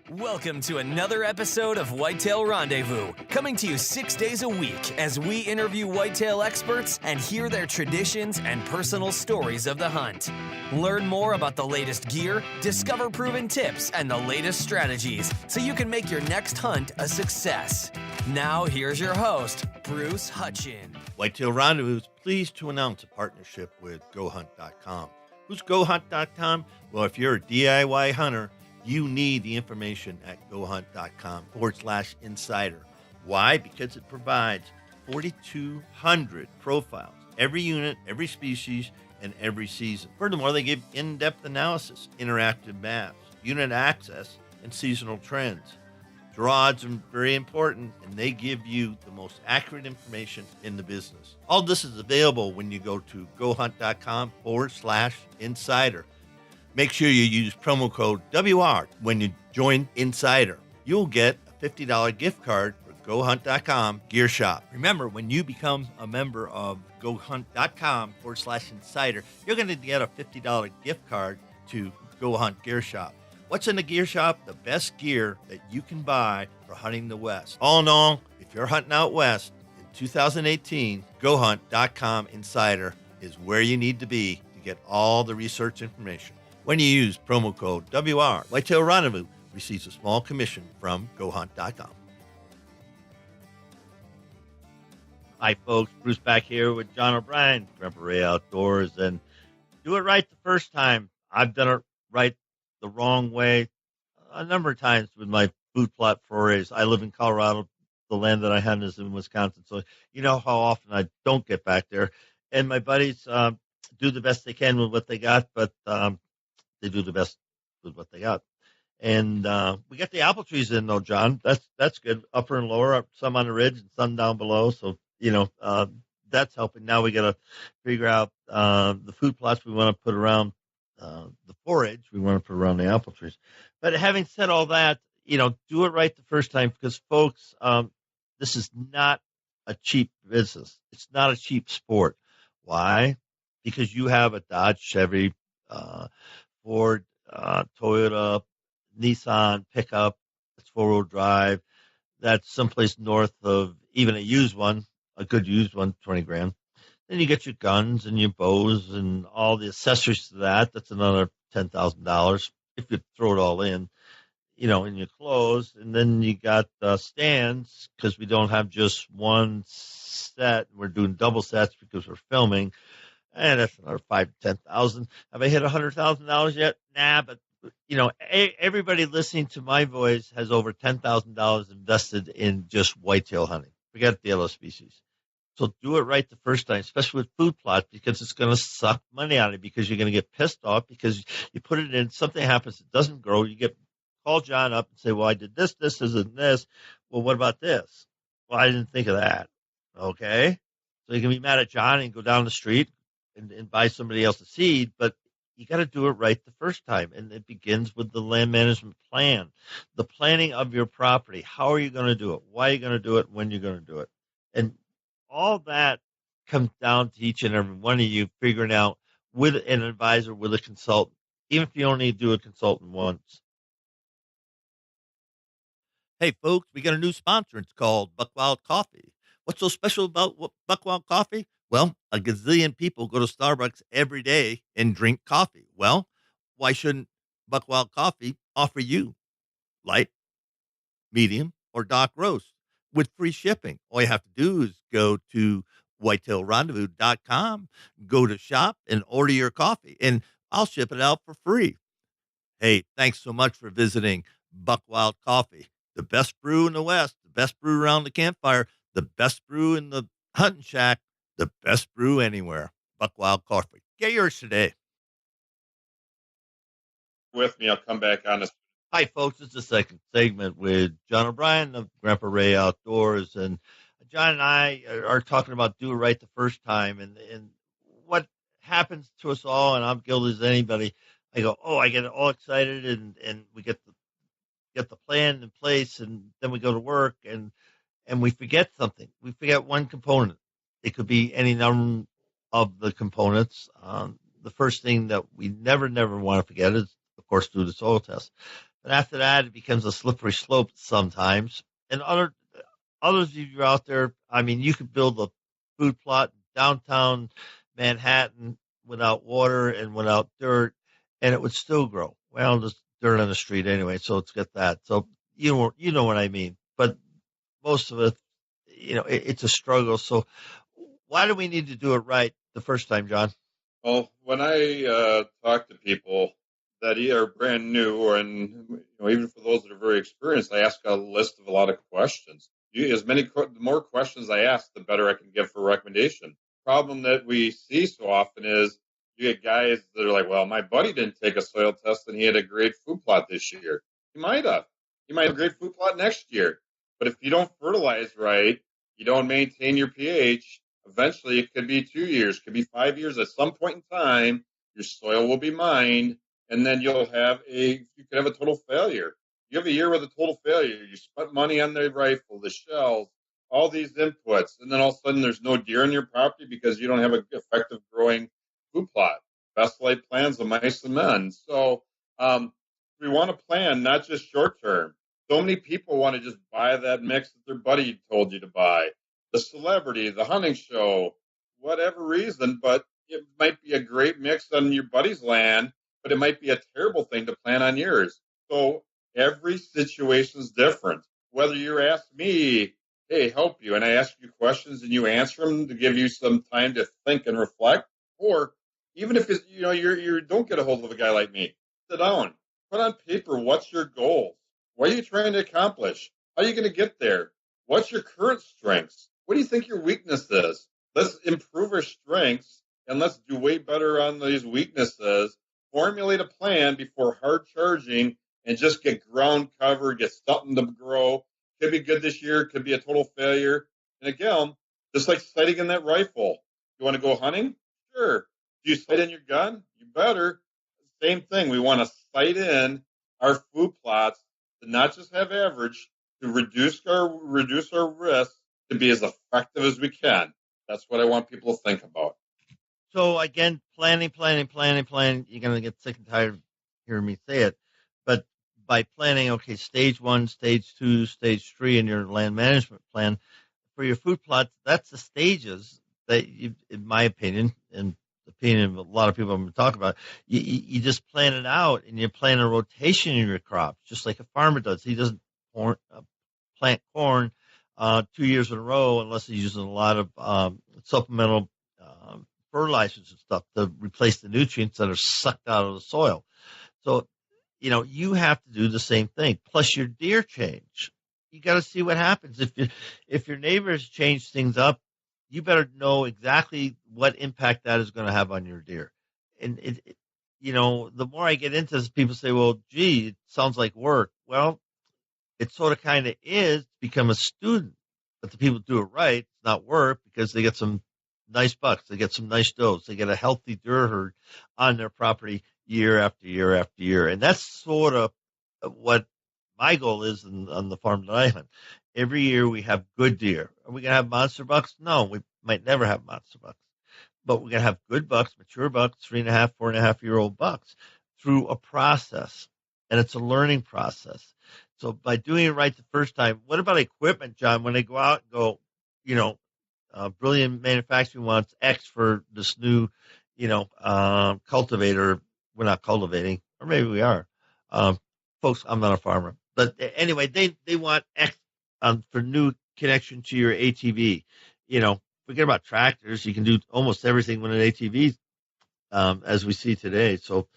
Welcome to another episode of Whitetail Rendezvous, coming to you 6 days a week as we interview whitetail experts and hear their traditions and personal stories of the hunt. Learn more about the latest gear, discover proven tips, and the latest strategies so you can make your next hunt a success. Now, here's your host, Bruce Hutchin. Whitetail Rendezvous is pleased to announce a partnership with GoHunt.com. Who's GoHunt.com? Well, if you're a DIY hunter, you need the information at GoHunt.com/insider. Why? Because it provides 4,200 profiles, every unit, every species, and every season. Furthermore, they give in-depth analysis, interactive maps, unit access, and seasonal trends. Draw odds are very important, and they give you the most accurate information in the business. All this is available when you go to GoHunt.com/insider. Make sure you use promo code WR when you join Insider. You'll get a $50 gift card for GoHunt.com Gear Shop. Remember, when you become a member of GoHunt.com/insider, you're going to get a $50 gift card to Go Hunt Gear Shop. What's in the gear shop? The best gear that you can buy for hunting the West. All in all, if you're hunting out West in 2018, GoHunt.com/insider is where you need to be to get all the research information. When you use promo code WR, Whitetail Rendezvous receives a small commission from GoHunt.com. Hi, folks. Bruce back here with John O'Brien, Gandpa Ray Outdoors, and do it right the first time. I've done it right the wrong way a number of times with my food plot forays. I live in Colorado. The land that I hunt is in Wisconsin, so you know how often I don't get back there. And my buddies do the best they can with what they got, but they do the best with what they got. And we got the apple trees in, though, John. That's good. Upper and lower, some on the ridge and some down below. So, that's helping. Now we got to figure out the food plots we want to put around the forage. We want to put around the apple trees. But having said all that, do it right the first time because, folks, this is not a cheap business. It's not a cheap sport. Why? Because you have a Dodge, Chevy, Ford, Toyota, Nissan pickup. It's 4-wheel drive. That's someplace north of even a used one, a good used one, 20 grand. Then you get your guns and your bows and all the accessories to that. That's another $10,000 if you throw it all in your clothes. And then you got stands because we don't have just one set. We're doing double sets because we're filming. And that's another $5,000 to $10,000. Have I hit $100,000 yet? Nah, but everybody listening to my voice has over $10,000 invested in just whitetail hunting. Forget the other species. So do it right the first time, especially with food plots, because it's going to suck money out of it because you're going to get pissed off because you put it in, something happens, it doesn't grow. You call John up and say, well, I did this isn't this. Well, what about this? Well, I didn't think of that. Okay. So you can be mad at John and go down the street and buy somebody else's seed, but you got to do it right the first time. And it begins with the land management plan, the planning of your property. How are you going to do it? Why are you going to do it? When you're going to do it? And all that comes down to each and every one of you figuring out with an advisor, with a consultant, even if you only do a consultant once. Hey, folks, we got a new sponsor. It's called Buckwild Coffee. What's so special about Buckwild Coffee? Well, a gazillion people go to Starbucks every day and drink coffee. Well, why shouldn't Buckwild Coffee offer you light, medium, or dark roast with free shipping? All you have to do is go to whitetailrendezvous.com, go to shop, and order your coffee, and I'll ship it out for free. Hey, thanks so much for visiting Buckwild Coffee. The best brew in the West, the best brew around the campfire, the best brew in the hunting shack, the best brew anywhere. Buckwild Coffee. Get yours today. With me, I'll come back on this. Hi, folks. It's the second segment with John O'Brien of Gandpa Ray Outdoors. And John and I are talking about do it right the first time. And what happens to us all, and I'm guilty as anybody, I go, I get all excited, and we get the plan in place, and then we go to work, and we forget something. We forget one component. It could be any number of the components. The first thing that we never want to forget is, of course, do the soil test. But after that, it becomes a slippery slope sometimes. And others of you out there, I mean, you could build a food plot in downtown Manhattan without water and without dirt, and it would still grow. Well, there's dirt on the street anyway, so it's got that. So you know what I mean. But most of it, it's a struggle. So why do we need to do it right the first time, John? Well, when I talk to people that are brand new, and even for those that are very experienced, I ask a list of a lot of questions. The more questions I ask, the better I can give for recommendation. Problem that we see so often is you get guys that are like, "Well, my buddy didn't take a soil test, and he had a great food plot this year." He might have. He might have a great food plot next year. But if you don't fertilize right, you don't maintain your pH. Eventually, it could be 2 years, could be 5 years. At some point in time, your soil will be mined, and then you could have a total failure. You have a year with a total failure. You spent money on the rifle, the shells, all these inputs, and then all of a sudden there's no deer on your property because you don't have an effective growing food plot. Best laid plans of mice and men. So we want to plan, not just short term. So many people want to just buy that mix that their buddy told you to buy. The celebrity, the hunting show, whatever reason, but it might be a great mix on your buddy's land, but it might be a terrible thing to plant on yours. So every situation is different. Whether you're asking me, hey, help you, and I ask you questions and you answer them to give you some time to think and reflect, or even if it's, you don't get a hold of a guy like me, sit down, put on paper what's your goals, what are you trying to accomplish, how are you going to get there, what's your current strengths. What do you think your weakness is? Let's improve our strengths and let's do way better on these weaknesses. Formulate a plan before hard charging and just get ground cover, get something to grow. Could be good this year, could be a total failure. And again, just like sighting in that rifle. You want to go hunting? Sure. Do you sight in your gun? You better. Same thing. We want to sight in our food plots to not just have average, to reduce our risk, to be as effective as we can. That's what I want people to think about. So again, planning. You're going to get sick and tired of hearing me say it, but by planning, okay, stage 1, stage 2, stage 3 in your land management plan for your food plots, that's the stages that you, in my opinion, and the opinion of a lot of people I'm going to talk about, you just plan it out and you plan a rotation in your crops, just like a farmer does. He doesn't plant corn 2 years in a row unless he's using a lot of supplemental fertilizers and stuff to replace the nutrients that are sucked out of the soil. So, you have to do the same thing. Plus your deer change. You got to see what happens. If your neighbors change things up, you better know exactly what impact that is going to have on your deer. And the more I get into this, people say, well, gee, it sounds like work. Well, it sort of kind of is to become a student, but the people do it right. It's not work because they get some nice bucks. They get some nice does. They get a healthy deer herd on their property year after year after year. And that's sort of what my goal is on the farm that I hunt. Every year we have good deer. Are we going to have monster bucks? No, we might never have monster bucks. But we're going to have good bucks, mature bucks, 3.5, 4.5-year-old bucks through a process. And it's a learning process. So by doing it right the first time, what about equipment, John? When they go out and go, Brilliant Manufacturing wants X for this new, cultivator. We're not cultivating, or maybe we are. Folks, I'm not a farmer. But anyway, they want X for new connection to your ATV. Forget about tractors. You can do almost everything with an ATV, as we see today. So,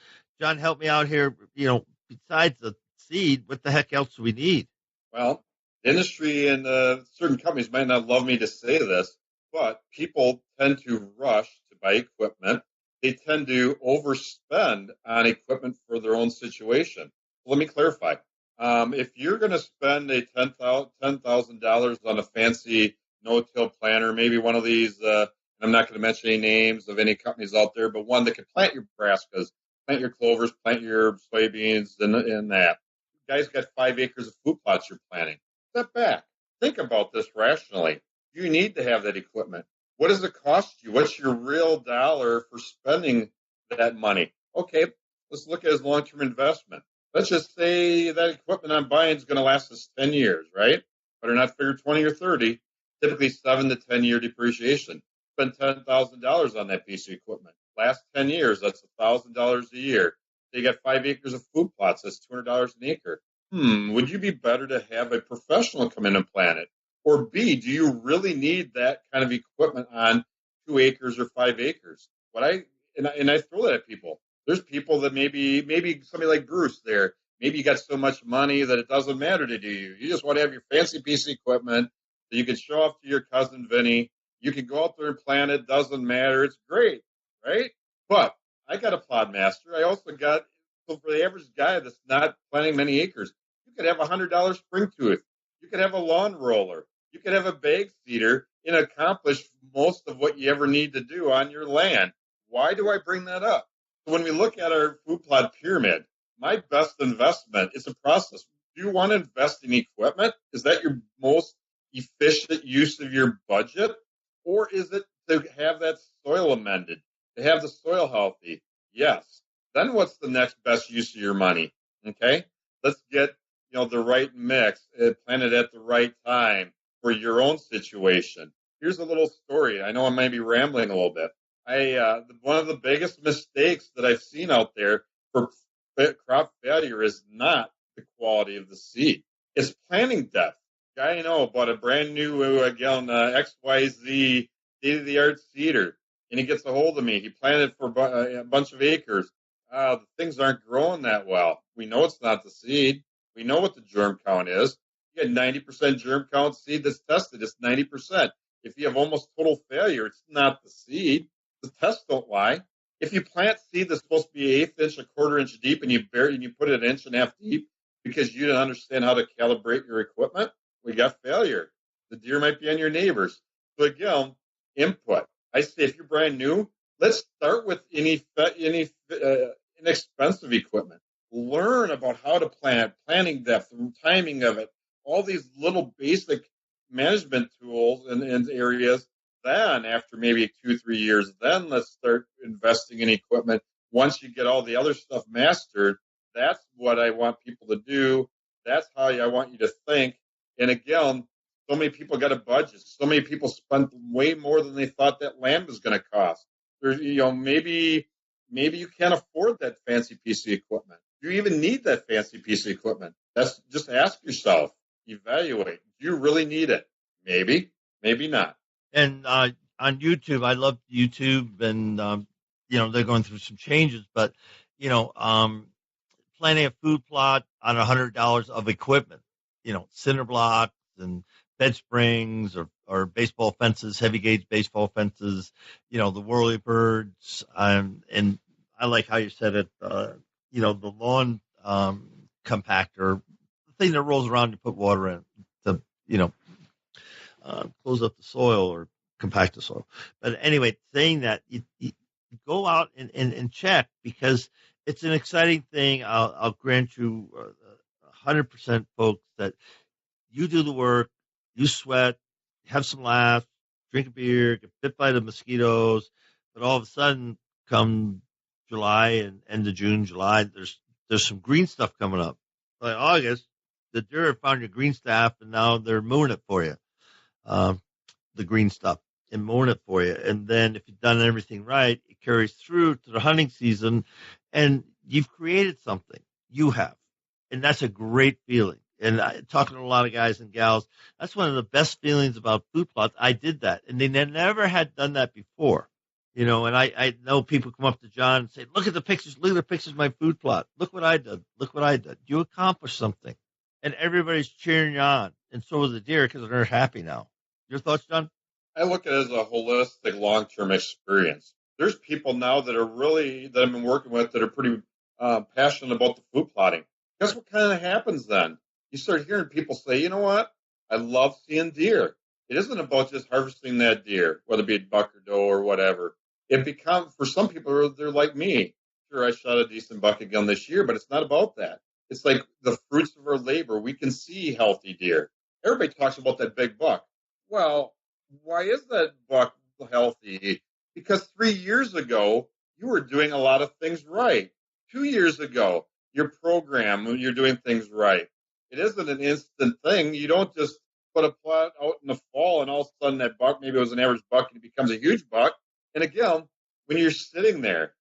John, help me out here. Besides the seed, what the heck else do we need? Well, industry and certain companies might not love me to say this, but people tend to rush to buy equipment. They tend to overspend on equipment for their own situation. Let me clarify. If you're going to spend a $10,000 on a fancy no-till planter, maybe one of these, I'm not going to mention any names of any companies out there, but one that can plant your brassicas, plant your clovers, plant your soybeans, and that. You guys got 5 acres of food plots you're planting. Step back. Think about this rationally. You need to have that equipment. What does it cost you? What's your real dollar for spending that money? Okay, let's look at it as long-term investment. let's just say that equipment I'm buying is going to last us 10 years, right? Better not figure 20 or 30, typically 7 to 10 year depreciation. Spend $10,000 on that piece of equipment. Last 10 years, that's $1,000 a year. So you got 5 acres of food plots, that's $200 an acre. Would you be better to have a professional come in and plant it? Or B, do you really need that kind of equipment on 2 acres or 5 acres? And I throw that at people. There's people that maybe somebody like Bruce there, maybe you got so much money that it doesn't matter to do you. You just want to have your fancy piece of equipment that you can show off to your cousin Vinny. You can go out there and plant it, doesn't matter. It's great, right? But I got a plot master. I also got, so for the average guy that's not planting many acres, you could have $100 spring tooth. You could have a lawn roller. You could have a bag seeder and accomplish most of what you ever need to do on your land. Why do I bring that up? So when we look at our food plot pyramid, my best investment is a process. Do you want to invest in equipment? Is that your most efficient use of your budget? Or is it to have that soil amended, to have the soil healthy? Yes. Then what's the next best use of your money? Okay. Let's get, the right mix, plant it at the right time for your own situation. Here's a little story. I know I might be rambling a little bit. One of the biggest mistakes that I've seen out there for crop failure is not the quality of the seed. It's planting depth. Guy I know bought a brand new XYZ state-of-the-art seeder, and he gets a hold of me. He planted for a bunch of acres. The things aren't growing that well. We know it's not the seed. We know what the germ count is. You get 90% germ count seed that's tested. It's 90%. If you have almost total failure, it's not the seed. The tests don't lie. If you plant seed that's supposed to be 1/8 inch, 1/4 inch deep, and you bury and you put it 1.5 inches deep because you didn't understand how to calibrate your equipment, we got failure. The deer might be on your neighbors. So again, input. I say if you're brand new, let's start with inexpensive equipment. Learn about how to plant, planting depth, timing of it, all these little basic management tools and areas. Then after maybe 2-3 years, then let's start investing in equipment. Once you get all the other stuff mastered, that's what I want people to do. That's how I want you to think. And again, so many people got a budget. So many people spent way more than they thought that land was going to cost. There's, maybe you can't afford that fancy piece of equipment. Do you even need that fancy piece of equipment? That's just ask yourself, evaluate. Do you really need it? Maybe, maybe not. And on YouTube, I love YouTube, and they're going through some changes, but planting a food plot on $100 of equipment, cinder blocks and bed springs or baseball fences, heavy gauge baseball fences, the whirly birds, and I like how you said it. The lawn compactor, the thing that rolls around, you put water in to close up the soil or compact the soil. But anyway, saying that, you go out and check, because it's an exciting thing. I'll grant you 100%, folks, that you do the work, you sweat, have some laughs, drink a beer, get bit by the mosquitoes, but all of a sudden, come July and end of June, July, there's some green stuff coming up. By August, the deer have found your green stuff, and now they're mooing it for you. The green stuff and mowing it for you. And then if you've done everything right, it carries through to the hunting season, and you've created something. You have. And that's a great feeling. And talking to a lot of guys and gals, that's one of the best feelings about food plots. I did that, and they never had done that before. And I know people come up to John and say, look at the pictures of my food plot. Look what I did. Look what I did. You accomplished something. And everybody's cheering you on. And so are the deer, because they're happy now. Your thoughts, John? I look at it as a holistic, long-term experience. There's people now that I've been working with that are pretty passionate about the food plotting. Guess what kind of happens then? You start hearing people say, you know what? I love seeing deer. It isn't about just harvesting that deer, whether it be a buck or doe or whatever. For some people, they're like me. Sure, I shot a decent buck again this year, but it's not about that. It's like the fruits of our labor. We can see healthy deer. Everybody talks about that big buck. Well, why is that buck healthy? Because 3 years ago, you were doing a lot of things right. 2 years ago, your program when you're doing things right. It isn't an instant thing. You don't just put a plot out in the fall and all of a sudden that buck, maybe it was an average buck, and it becomes a huge buck. And again, when you're sitting there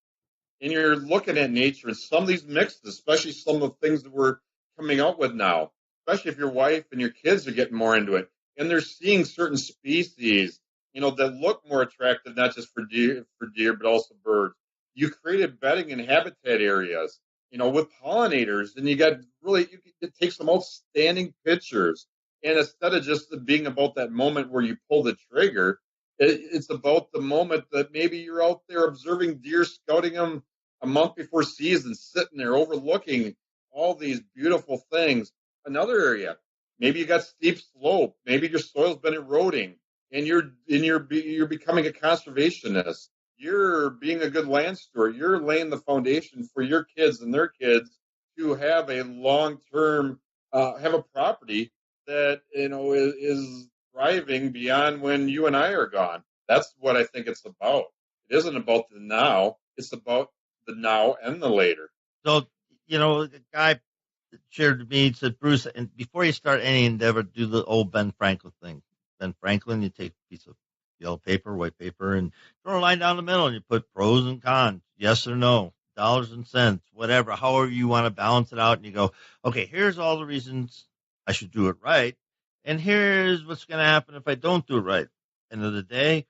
and you're looking at nature and some of these mixes, especially some of the things that we're coming out with now, especially if your wife and your kids are getting more into it and they're seeing certain species, that look more attractive, not just for deer, but also birds. You created bedding and habitat areas, with pollinators, and you got really, you can take some outstanding pictures. And instead of just being about that moment where you pull the trigger, it's about the moment that maybe you're out there observing deer, scouting them a month before season, sitting there overlooking all these beautiful things. Another area, maybe you got steep slope, maybe your soil's been eroding, and you're becoming a conservationist. You're being a good land steward. You're laying the foundation for your kids and their kids to have a long term, have a property that is thriving beyond when you and I are gone. That's what I think it's about. It isn't about the now. It's about the now and the later. So, the guy shared to me, said, Bruce, and before you start any endeavor, do the old Ben Franklin thing. Ben Franklin, you take a piece of yellow paper, white paper, and draw a line down the middle, and you put pros and cons, yes or no, dollars and cents, whatever, however you want to balance it out. And you go, okay, here's all the reasons I should do it right. And here's what's going to happen if I don't do it right. End of the day,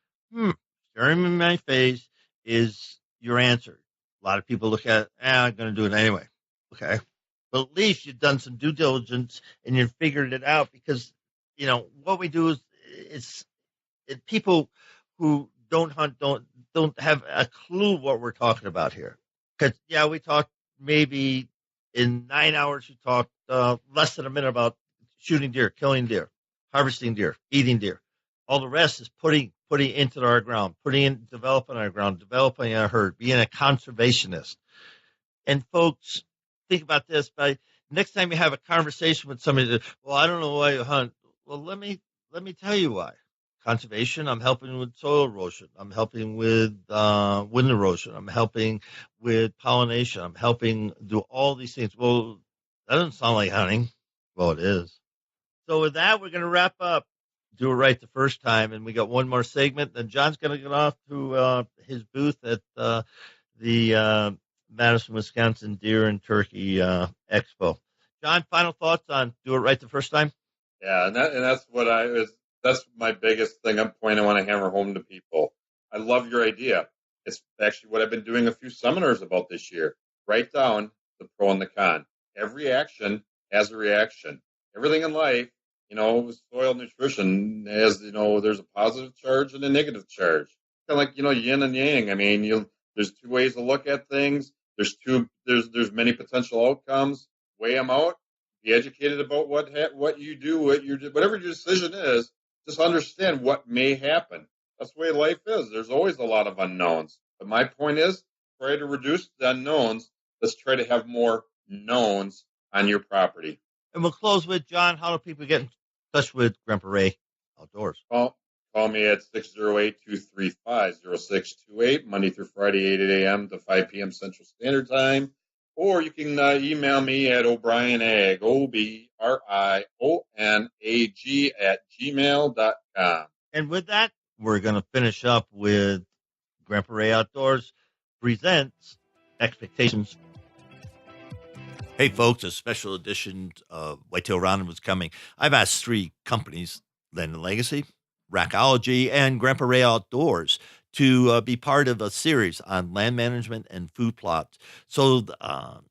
staring in my face is your answer. A lot of people look at it, I'm going to do it anyway. Okay. But at least you've done some due diligence and you've figured it out, because, what we do is people who don't hunt don't have a clue what we're talking about here. Because, we talked maybe in 9 hours, we talked less than a minute about shooting deer, killing deer, harvesting deer, eating deer. All the rest is putting into our ground, developing our ground, developing our herd, being a conservationist. And folks, think about this. By next time you have a conversation with somebody that, well, I don't know why you hunt. Well, let me tell you why. Conservation, I'm helping with soil erosion. I'm helping with wind erosion. I'm helping with pollination. I'm helping do all these things. Well, that doesn't sound like hunting. Well, it is. So with that, we're going to wrap up. Do it right the first time. And we got one more segment. Then John's going to get off to his booth at the Madison, Wisconsin Deer and Turkey Expo. John, final thoughts on do it right the first time? Yeah, and that's my biggest thing. I want to hammer home to people. I love your idea. It's actually what I've been doing a few seminars about this year. Write down the pro and the con. Every action has a reaction. Everything in life, soil nutrition has, there's a positive charge and a negative charge. Kind of like, yin and yang. I mean, there's two ways to look at things. There's many potential outcomes. Weigh them out. Be educated about what you do, whatever your decision is. Just understand what may happen. That's the way life is. There's always a lot of unknowns. But my point is, try to reduce the unknowns. Let's try to have more knowns on your property. And we'll close with, John, how do people get in touch with Grandpa Ray Outdoors? Call me at 608-235-0628, Monday through Friday, 8 a.m. to 5 p.m. Central Standard Time. Or you can email me at OBrionAg, OBrionAG @gmail.com. And with that, we're going to finish up with Grandpa Ray Outdoors presents Expectations. Hey, folks, a special edition of Whitetail Roundup is coming. I've asked 3 companies, Land & Legacy, Rackology, and Grandpa Ray Outdoors, to be part of a series on land management and food plots. So the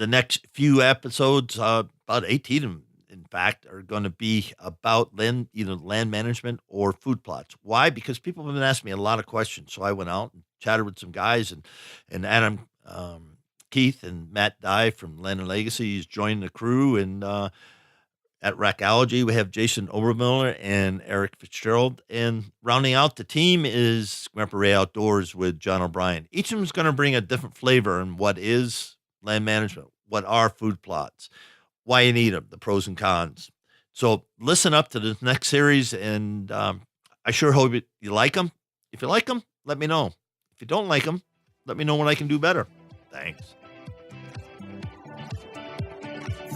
next few episodes, about 18 of them, in fact, are going to be about either land management or food plots. Why? Because people have been asking me a lot of questions. So I went out and chatted with some guys, and Adam Keith and Matt Dye from Land & Legacy is joining the crew, and at Rackology, we have Jason Obermiller and Eric Fitzgerald. And rounding out the team is Grandpa Ray Outdoors with John O'Brien. Each of them is going to bring a different flavor on what is land management, what are food plots, why you need them, the pros and cons. So listen up to this next series, and I sure hope you like them. If you like them, let me know. If you don't like them, let me know what I can do better. Thanks.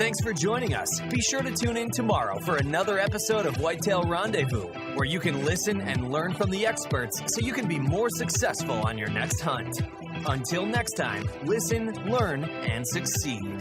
Thanks for joining us. Be sure to tune in tomorrow for another episode of Whitetail Rendezvous, where you can listen and learn from the experts so you can be more successful on your next hunt. Until next time, listen, learn, and succeed.